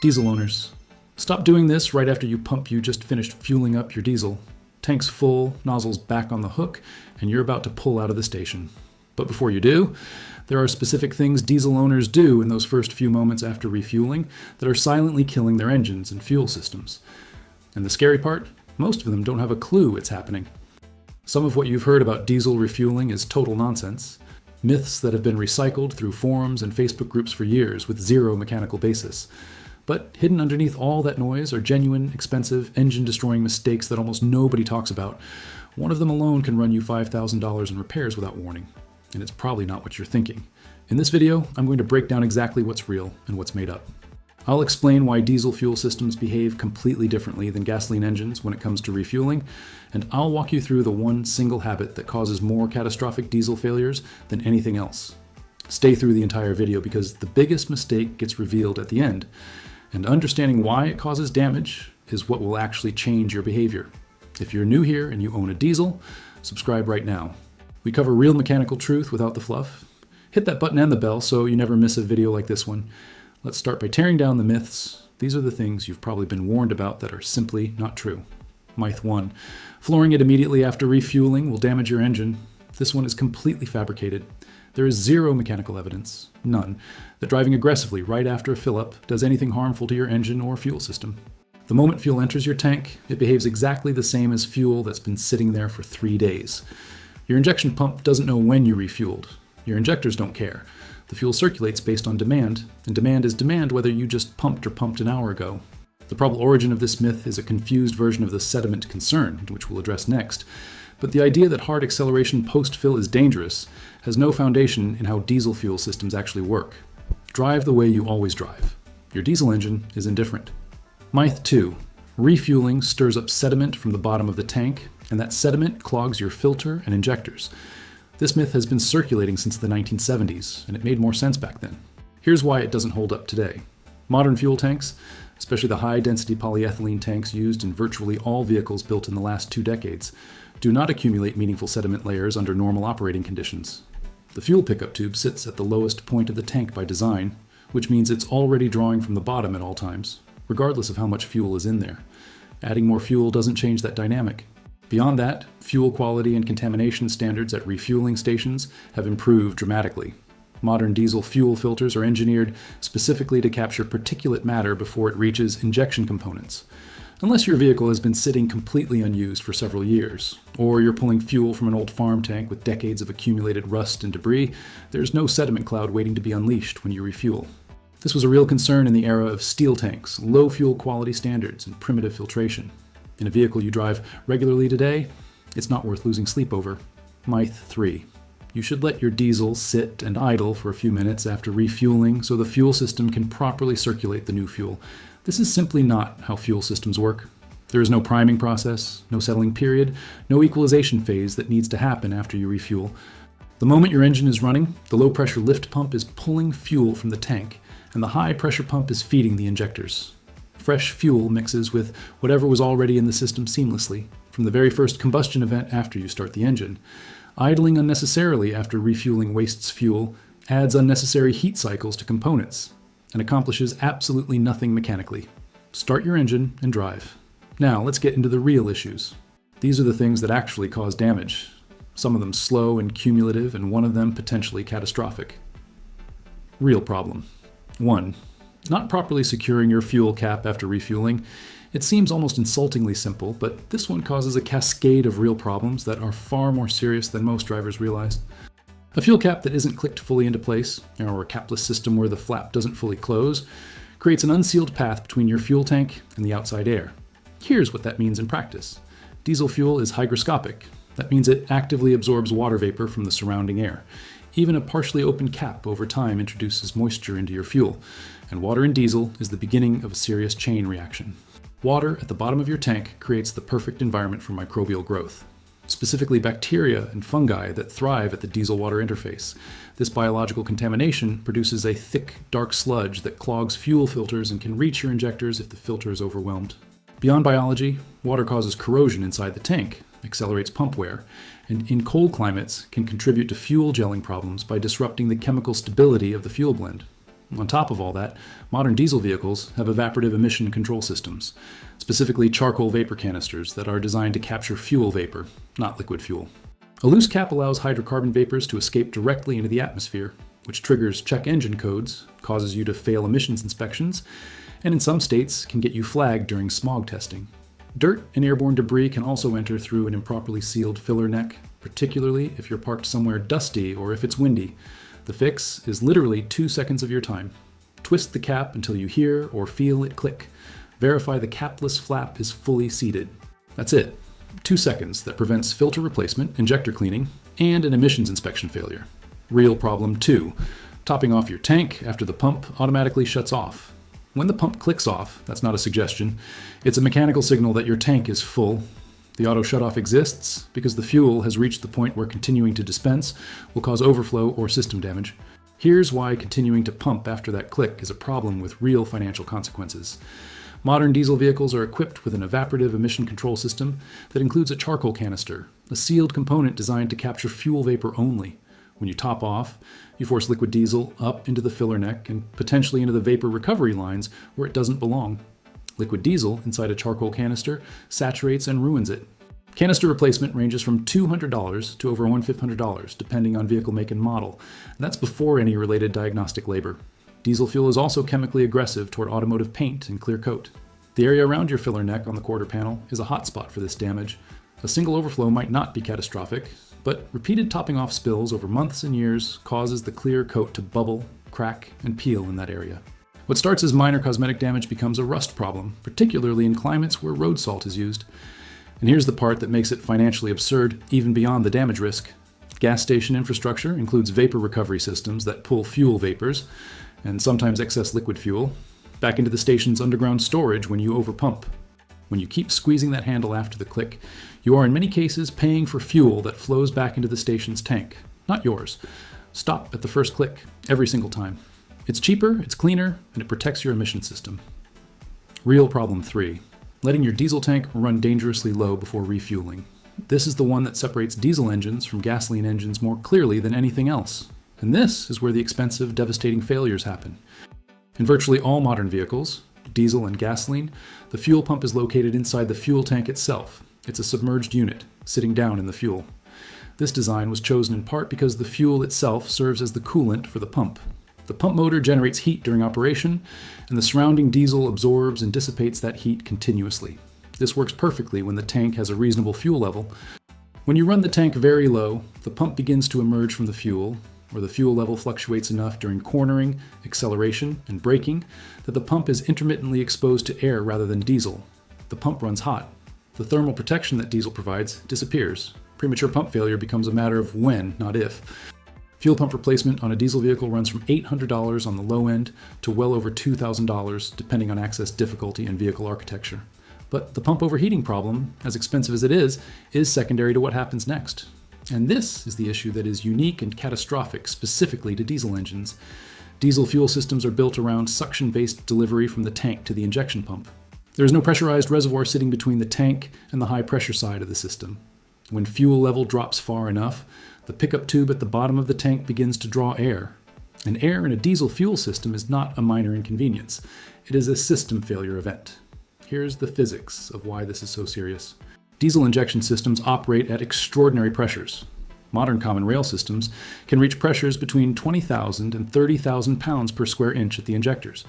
Diesel owners, stop doing this right after you just finished fueling up your diesel. Tank's full, nozzle's back on the hook, and you're about to pull out of the station. But before you do, there are specific things diesel owners do in those first few moments after refueling that are silently killing their engines and fuel systems. And the scary part? Most of them don't have a clue it's happening. Some of what you've heard about diesel refueling is total nonsense. Myths that have been recycled through forums and Facebook groups for years with zero mechanical basis. But hidden underneath all that noise are genuine, expensive, engine-destroying mistakes that almost nobody talks about. One of them alone can run you $5,000 in repairs without warning. And it's probably not what you're thinking. In this video, I'm going to break down exactly what's real and what's made up. I'll explain why diesel fuel systems behave completely differently than gasoline engines when it comes to refueling, and I'll walk you through the one single habit that causes more catastrophic diesel failures than anything else. Stay through the entire video because the biggest mistake gets revealed at the end, and understanding why it causes damage is what will actually change your behavior. If you're new here and you own a diesel, subscribe right now. We cover real mechanical truth without the fluff. Hit that button and the bell so you never miss a video like this one. Let's start by tearing down the myths. These are the things you've probably been warned about that are simply not true. Myth 1. Flooring it immediately after refueling will damage your engine. This one is completely fabricated. There is zero mechanical evidence, none, that driving aggressively right after a fill-up does anything harmful to your engine or fuel system. The moment fuel enters your tank, it behaves exactly the same as fuel that's been sitting there for 3 days. Your injection pump doesn't know when you refueled. Your injectors don't care. The fuel circulates based on demand, and demand is demand whether you just pumped or pumped an hour ago. The probable origin of this myth is a confused version of the sediment concern, which we'll address next. But the idea that hard acceleration post-fill is dangerous has no foundation in how diesel fuel systems actually work. Drive the way you always drive. Your diesel engine is indifferent. Myth 2. Refueling stirs up sediment from the bottom of the tank, and that sediment clogs your filter and injectors. This myth has been circulating since the 1970s, and it made more sense back then. Here's why it doesn't hold up today. Modern fuel tanks, especially the high-density polyethylene tanks used in virtually all vehicles built in the last 2 decades, do not accumulate meaningful sediment layers under normal operating conditions. The fuel pickup tube sits at the lowest point of the tank by design, which means it's already drawing from the bottom at all times, regardless of how much fuel is in there. Adding more fuel doesn't change that dynamic. Beyond that, fuel quality and contamination standards at refueling stations have improved dramatically. Modern diesel fuel filters are engineered specifically to capture particulate matter before it reaches injection components. Unless your vehicle has been sitting completely unused for several years, or you're pulling fuel from an old farm tank with decades of accumulated rust and debris, there's no sediment cloud waiting to be unleashed when you refuel. This was a real concern in the era of steel tanks, low fuel quality standards, and primitive filtration. In a vehicle you drive regularly today, it's not worth losing sleep over. Myth 3. You should let your diesel sit and idle for a few minutes after refueling so the fuel system can properly circulate the new fuel. This is simply not how fuel systems work. There is no priming process, no settling period, no equalization phase that needs to happen after you refuel. The moment your engine is running, the low-pressure lift pump is pulling fuel from the tank, and the high-pressure pump is feeding the injectors. Fresh fuel mixes with whatever was already in the system seamlessly, from the very first combustion event after you start the engine. Idling unnecessarily after refueling wastes fuel, adds unnecessary heat cycles to components, and accomplishes absolutely nothing mechanically. Start your engine and drive. Now let's get into the real issues. These are the things that actually cause damage. Some of them slow and cumulative, and one of them potentially catastrophic. Real problem. 1. Not properly securing your fuel cap after refueling. It seems almost insultingly simple, but this one causes a cascade of real problems that are far more serious than most drivers realize. A fuel cap that isn't clicked fully into place, or a capless system where the flap doesn't fully close, creates an unsealed path between your fuel tank and the outside air. Here's what that means in practice. Diesel fuel is hygroscopic. That means it actively absorbs water vapor from the surrounding air. Even a partially open cap over time introduces moisture into your fuel, and water in diesel is the beginning of a serious chain reaction. Water at the bottom of your tank creates the perfect environment for microbial growth, specifically bacteria and fungi that thrive at the diesel-water interface. This biological contamination produces a thick, dark sludge that clogs fuel filters and can reach your injectors if the filter is overwhelmed. Beyond biology, water causes corrosion inside the tank, accelerates pump wear, and in cold climates can contribute to fuel gelling problems by disrupting the chemical stability of the fuel blend. On top of all that, modern diesel vehicles have evaporative emission control systems, specifically charcoal vapor canisters that are designed to capture fuel vapor, not liquid fuel. A loose cap allows hydrocarbon vapors to escape directly into the atmosphere, which triggers check engine codes, causes you to fail emissions inspections, and in some states can get you flagged during smog testing. Dirt and airborne debris can also enter through an improperly sealed filler neck, particularly if you're parked somewhere dusty or if it's windy. The fix is literally 2 seconds of your time. Twist the cap until you hear or feel it click. Verify the capless flap is fully seated. That's it. 2 seconds that prevents filter replacement, injector cleaning, and an emissions inspection failure. Real problem 2. Topping off your tank after the pump automatically shuts off. When the pump clicks off, that's not a suggestion, it's a mechanical signal that your tank is full. The auto shutoff exists because the fuel has reached the point where continuing to dispense will cause overflow or system damage. Here's why continuing to pump after that click is a problem with real financial consequences. Modern diesel vehicles are equipped with an evaporative emission control system that includes a charcoal canister, a sealed component designed to capture fuel vapor only. When you top off, you force liquid diesel up into the filler neck and potentially into the vapor recovery lines where it doesn't belong. Liquid diesel inside a charcoal canister saturates and ruins it. Canister replacement ranges from $200 to over $1,500, depending on vehicle make and model, and that's before any related diagnostic labor. Diesel fuel is also chemically aggressive toward automotive paint and clear coat. The area around your filler neck on the quarter panel is a hotspot for this damage. A single overflow might not be catastrophic, but repeated topping off spills over months and years causes the clear coat to bubble, crack, and peel in that area. What starts as minor cosmetic damage becomes a rust problem, particularly in climates where road salt is used. And here's the part that makes it financially absurd, even beyond the damage risk. Gas station infrastructure includes vapor recovery systems that pull fuel vapors, and sometimes excess liquid fuel, back into the station's underground storage when you overpump. When you keep squeezing that handle after the click, you are in many cases paying for fuel that flows back into the station's tank, not yours. Stop at the first click, every single time. It's cheaper, it's cleaner, and it protects your emission system. Real problem 3. Letting your diesel tank run dangerously low before refueling. This is the one that separates diesel engines from gasoline engines more clearly than anything else. And this is where the expensive, devastating failures happen. In virtually all modern vehicles, diesel and gasoline, the fuel pump is located inside the fuel tank itself. It's a submerged unit, sitting down in the fuel. This design was chosen in part because the fuel itself serves as the coolant for the pump. The pump motor generates heat during operation, and the surrounding diesel absorbs and dissipates that heat continuously. This works perfectly when the tank has a reasonable fuel level. When you run the tank very low, the pump begins to emerge from the fuel, or the fuel level fluctuates enough during cornering, acceleration, and braking that the pump is intermittently exposed to air rather than diesel. The pump runs hot. The thermal protection that diesel provides disappears. Premature pump failure becomes a matter of when, not if. Fuel pump replacement on a diesel vehicle runs from $800 on the low end to well over $2,000, depending on access difficulty and vehicle architecture. But the pump overheating problem, as expensive as it is secondary to what happens next. And this is the issue that is unique and catastrophic specifically to diesel engines. Diesel fuel systems are built around suction-based delivery from the tank to the injection pump. There is no pressurized reservoir sitting between the tank and the high-pressure side of the system. When fuel level drops far enough, the pickup tube at the bottom of the tank begins to draw air. And air in a diesel fuel system is not a minor inconvenience. It is a system failure event. Here's the physics of why this is so serious. Diesel injection systems operate at extraordinary pressures. Modern common rail systems can reach pressures between 20,000 and 30,000 pounds per square inch at the injectors.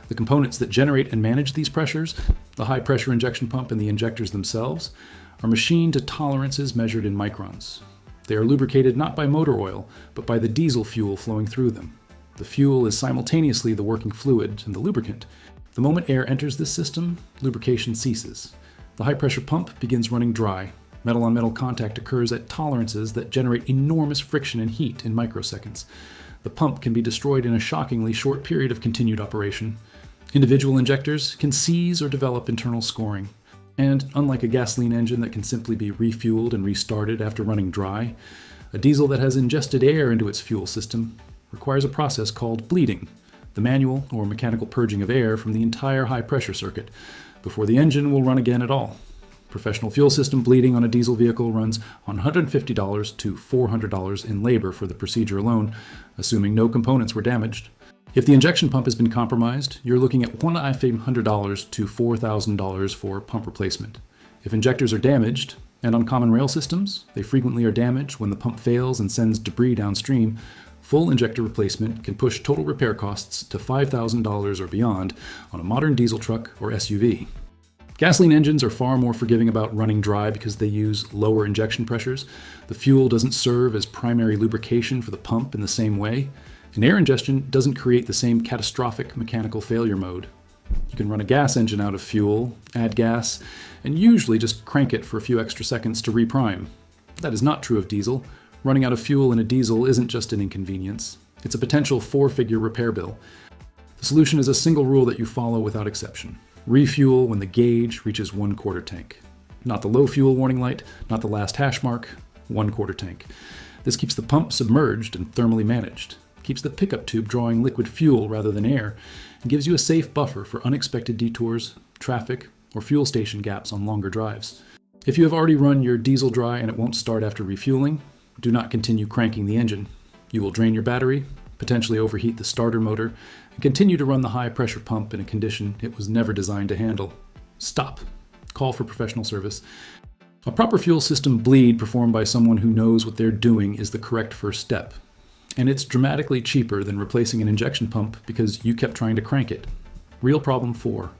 The components that generate and manage these pressures, the high-pressure injection pump and the injectors themselves, are machined to tolerances measured in microns. They are lubricated not by motor oil, but by the diesel fuel flowing through them. The fuel is simultaneously the working fluid and the lubricant. The moment air enters this system, lubrication ceases. The high-pressure pump begins running dry. Metal-on-metal contact occurs at tolerances that generate enormous friction and heat in microseconds. The pump can be destroyed in a shockingly short period of continued operation. Individual injectors can seize or develop internal scoring. And unlike a gasoline engine that can simply be refueled and restarted after running dry, a diesel that has ingested air into its fuel system requires a process called bleeding, the manual or mechanical purging of air from the entire high-pressure circuit, before the engine will run again at all. Professional fuel system bleeding on a diesel vehicle runs $150 to $400 in labor for the procedure alone, assuming no components were damaged. If the injection pump has been compromised, you're looking at $1,500 to $4,000 for pump replacement. If injectors are damaged, and on common rail systems, they frequently are damaged when the pump fails and sends debris downstream, full injector replacement can push total repair costs to $5,000 or beyond on a modern diesel truck or SUV. Gasoline engines are far more forgiving about running dry because they use lower injection pressures. The fuel doesn't serve as primary lubrication for the pump in the same way. And air ingestion doesn't create the same catastrophic mechanical failure mode. You can run a gas engine out of fuel, add gas, and usually just crank it for a few extra seconds to reprime. That is not true of diesel. Running out of fuel in a diesel isn't just an inconvenience. It's a potential 4-figure repair bill. The solution is a single rule that you follow without exception. Refuel when the gauge reaches 1/4 tank. Not the low fuel warning light, not the last hash mark, 1/4 tank. This keeps the pump submerged and thermally managed, keeps the pickup tube drawing liquid fuel rather than air, and gives you a safe buffer for unexpected detours, traffic, or fuel station gaps on longer drives. If you have already run your diesel dry and it won't start after refueling, do not continue cranking the engine. You will drain your battery, potentially overheat the starter motor, and continue to run the high-pressure pump in a condition it was never designed to handle. Stop. Call for professional service. A proper fuel system bleed performed by someone who knows what they're doing is the correct first step. And it's dramatically cheaper than replacing an injection pump because you kept trying to crank it. Real problem 4.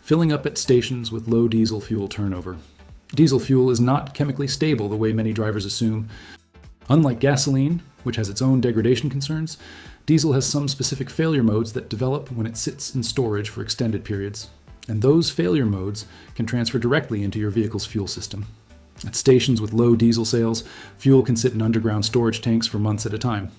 Filling up at stations with low diesel fuel turnover. Diesel fuel is not chemically stable the way many drivers assume. Unlike gasoline, which has its own degradation concerns, diesel has some specific failure modes that develop when it sits in storage for extended periods. And those failure modes can transfer directly into your vehicle's fuel system. At stations with low diesel sales, fuel can sit in underground storage tanks for months at a time.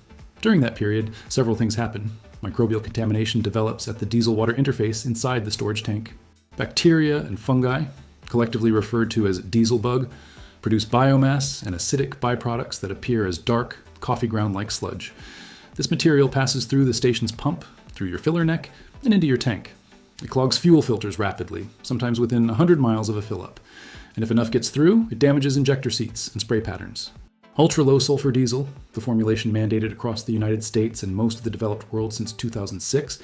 During that period, several things happen. Microbial contamination develops at the diesel-water interface inside the storage tank. Bacteria and fungi, collectively referred to as diesel bug, produce biomass and acidic byproducts that appear as dark, coffee ground-like sludge. This material passes through the station's pump, through your filler neck, and into your tank. It clogs fuel filters rapidly, sometimes within 100 miles of a fill-up. And if enough gets through, it damages injector seats and spray patterns. Ultra-low sulfur diesel, the formulation mandated across the United States and most of the developed world since 2006,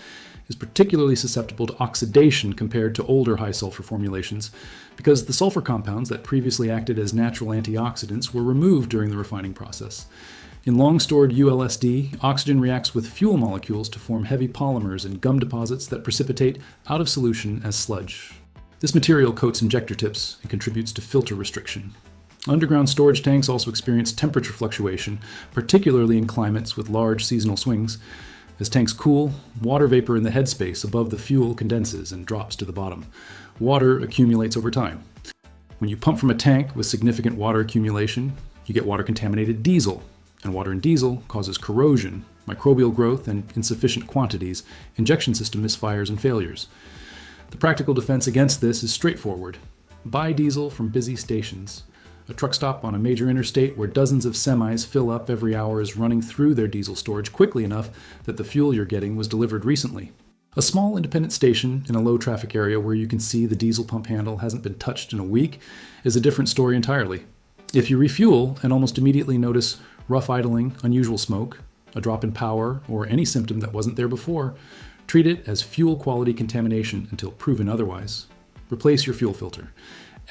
is particularly susceptible to oxidation compared to older high-sulfur formulations because the sulfur compounds that previously acted as natural antioxidants were removed during the refining process. In long-stored ULSD, oxygen reacts with fuel molecules to form heavy polymers and gum deposits that precipitate out of solution as sludge. This material coats injector tips and contributes to filter restriction. Underground storage tanks also experience temperature fluctuation, particularly in climates with large seasonal swings. As tanks cool, water vapor in the headspace above the fuel condenses and drops to the bottom. Water accumulates over time. When you pump from a tank with significant water accumulation, you get water-contaminated diesel, and water in diesel causes corrosion, microbial growth, and insufficient quantities, injection system misfires and failures. The practical defense against this is straightforward. Buy diesel from busy stations. A truck stop on a major interstate where dozens of semis fill up every hour is running through their diesel storage quickly enough that the fuel you're getting was delivered recently. A small independent station in a low-traffic area where you can see the diesel pump handle hasn't been touched in a week is a different story entirely. If you refuel and almost immediately notice rough idling, unusual smoke, a drop in power, or any symptom that wasn't there before, treat it as fuel quality contamination until proven otherwise. Replace your fuel filter.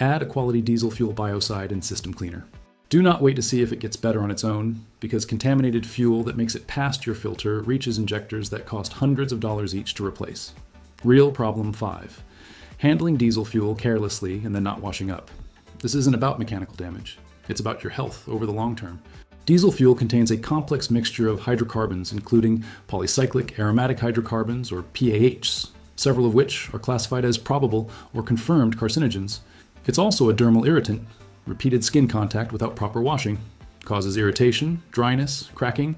Add a quality diesel fuel biocide and system cleaner. Do not wait to see if it gets better on its own, because contaminated fuel that makes it past your filter reaches injectors that cost hundreds of dollars each to replace. Real problem 5. Handling diesel fuel carelessly and then not washing up. This isn't about mechanical damage. It's about your health over the long term. Diesel fuel contains a complex mixture of hydrocarbons, including polycyclic aromatic hydrocarbons, or PAHs, several of which are classified as probable or confirmed carcinogens. It's also a dermal irritant. Repeated skin contact without proper washing causes irritation, dryness, cracking,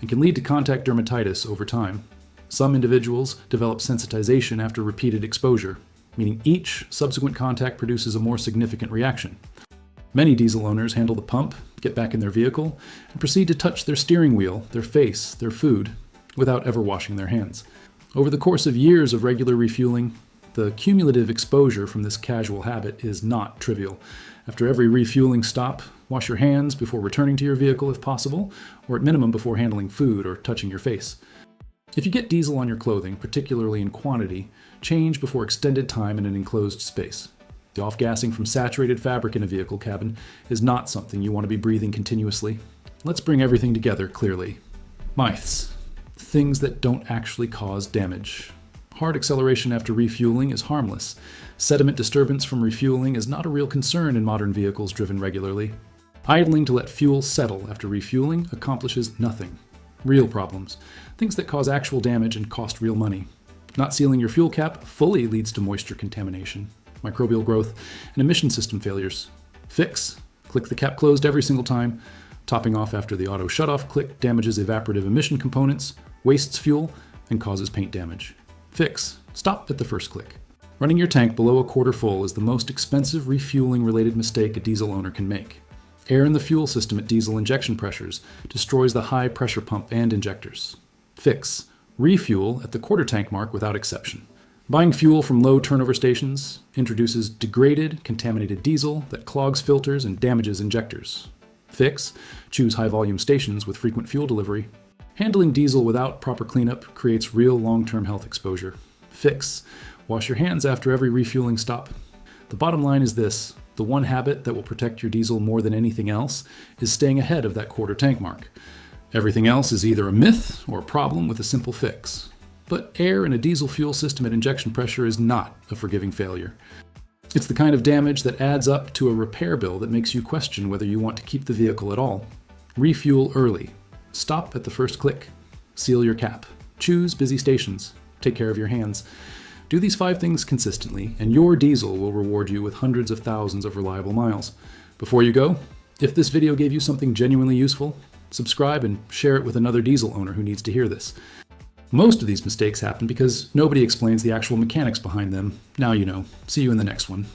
and can lead to contact dermatitis over time. Some individuals develop sensitization after repeated exposure, meaning each subsequent contact produces a more significant reaction. Many diesel owners handle the pump, get back in their vehicle, and proceed to touch their steering wheel, their face, their food, without ever washing their hands. Over the course of years of regular refueling, the cumulative exposure from this casual habit is not trivial. After every refueling stop, wash your hands before returning to your vehicle if possible, or at minimum before handling food or touching your face. If you get diesel on your clothing, particularly in quantity, change before extended time in an enclosed space. The off-gassing from saturated fabric in a vehicle cabin is not something you want to be breathing continuously. Let's bring everything together clearly. Myths. Things that don't actually cause damage. Hard acceleration after refueling is harmless. Sediment disturbance from refueling is not a real concern in modern vehicles driven regularly. Idling to let fuel settle after refueling accomplishes nothing. Real problems. Things that cause actual damage and cost real money. Not sealing your fuel cap fully leads to moisture contamination, microbial growth, and emission system failures. Fix. Click the cap closed every single time. Topping off after the auto shutoff click damages evaporative emission components, wastes fuel, and causes paint damage. Fix. Stop at the first click. Running your tank below a quarter full is the most expensive refueling-related mistake a diesel owner can make. Air in the fuel system at diesel injection pressures destroys the high pressure pump and injectors. Fix. Refuel at the quarter tank mark without exception. Buying fuel from low turnover stations introduces degraded, contaminated diesel that clogs filters and damages injectors. Fix. Choose high-volume stations with frequent fuel delivery. Handling diesel without proper cleanup creates real long-term health exposure. Fix. Wash your hands after every refueling stop. The bottom line is this: the one habit that will protect your diesel more than anything else is staying ahead of that quarter tank mark. Everything else is either a myth or a problem with a simple fix. But air in a diesel fuel system at injection pressure is not a forgiving failure. It's the kind of damage that adds up to a repair bill that makes you question whether you want to keep the vehicle at all. Refuel early. Stop at the first click. Seal your cap. Choose busy stations. Take care of your hands. Do these 5 things consistently, and your diesel will reward you with hundreds of thousands of reliable miles. Before you go, if this video gave you something genuinely useful, subscribe and share it with another diesel owner who needs to hear this. Most of these mistakes happen because nobody explains the actual mechanics behind them. Now you know. See you in the next one.